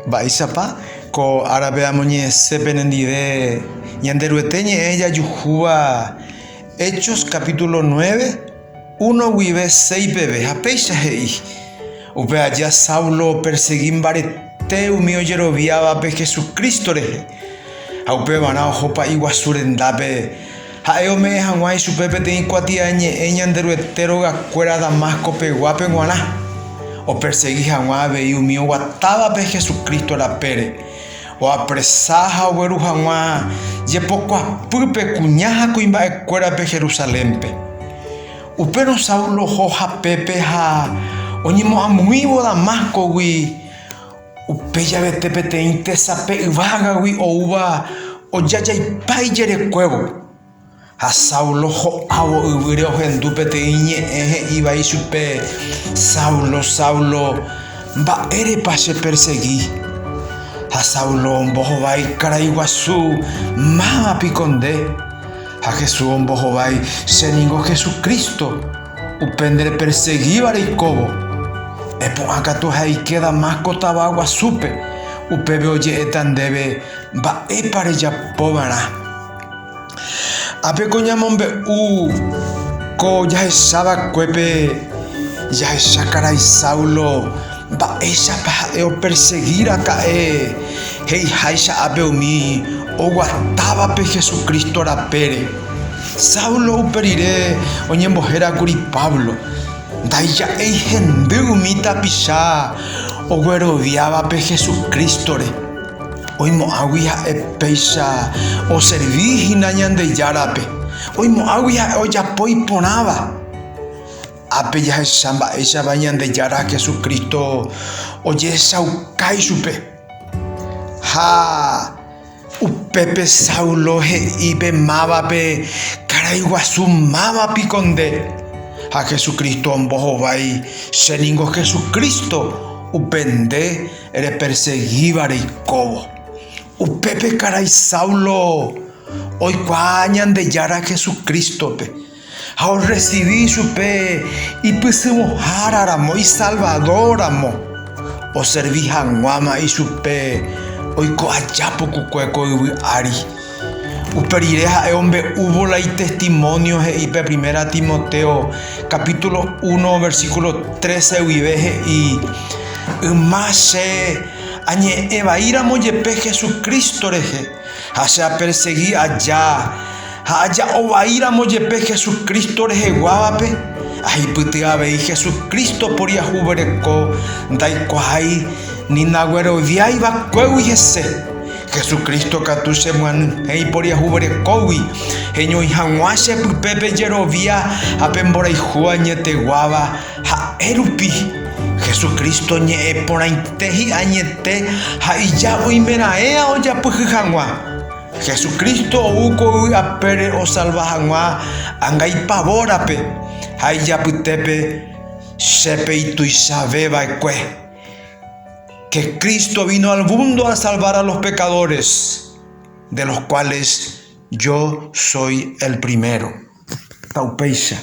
Baisapa ko arabe amoñe sepenendide ñanderueteñe ella yujuba Hechos capítulo 9 1 wibe 6 bebe hapeisha hei upe allá Saulo perseguim barete umio yeroviaba pe Jesucristo reje aupe bana hopa iguasurendape haeo me hanguai supepe te incuatiañe ñanderuetero gacuera Damasco pe guape guaná o perseguí hanguá y umio guataba pe Jesucristo la pere o apresaja o veru hanguá ye poco apupe cuñaja cuimba ecuera pe Jerusalén pe upero Saulo hoja pepe ha oñimo amuivo Damasco wi upe ya vete pete intesape vaga wi o uva o ya pai yere cuevo a Saulo ho avo ubire ojendupe te iñe iba y supe Saulo va ere pase perseguí a Saulo bojo vai cara iguazú mama piconde a Jesús bojo vai seningo Jesucristo upendre perseguí baraicobo epo acá tu hay queda más cotaba agua supe upebe oye etan debe va e pare ya pobana ape coñamombe ko ya esaba cuepe ya esa cara y Saulo va esa pa o perseguir acá hey haisha ape umi o guataba pe Jesucristo ra pere Saulo uperire oñembojera curi Pablo dai ya ei hende umita pisha o güero viaba pe Jesucristo re oimo aguia epeisa o serví hinañan de yarape oimo aguia o ya poi ponaba ape ya samba esa bañan de yara Jesucristo oye saukai supe ha upepe Saulo he ibe maba pe caraiguasu maba piconde a Jesucristo ombojo vai seningo Jesucristo upende ere perseguibare y cobo upepe caray Saulo hoy cuañan de yara Jesucristo pe ahora recibí supe y pues hararamo y salvadoramo o serví hanguama y supe hoy coachapo cueco y ari uperireja hombre hubo la y testimonio y primera Timoteo capítulo 1 versículo 13 viveje y más añe evaíramo yepe Jesucristo reje hacia perseguir allá ovaíramo yepe Jesucristo reje guape ahí putea veí Jesucristo por yahubereco dai cuai ni nagüero viai va cuewi ese Jesucristo catuse muan hei por yahubereco wi heño hanguase pepe yerovia apembora y juañete guava ha erupi Jesucristo ñe por ainteji añete haija oimeraea o ya pujangwa Jesucristo uko apere o salvajangwa angai pavorape haija putepe sepe y tu isabeba ekue que Cristo vino al mundo a salvar a los pecadores de los cuales yo soy el primero. Taupeisha.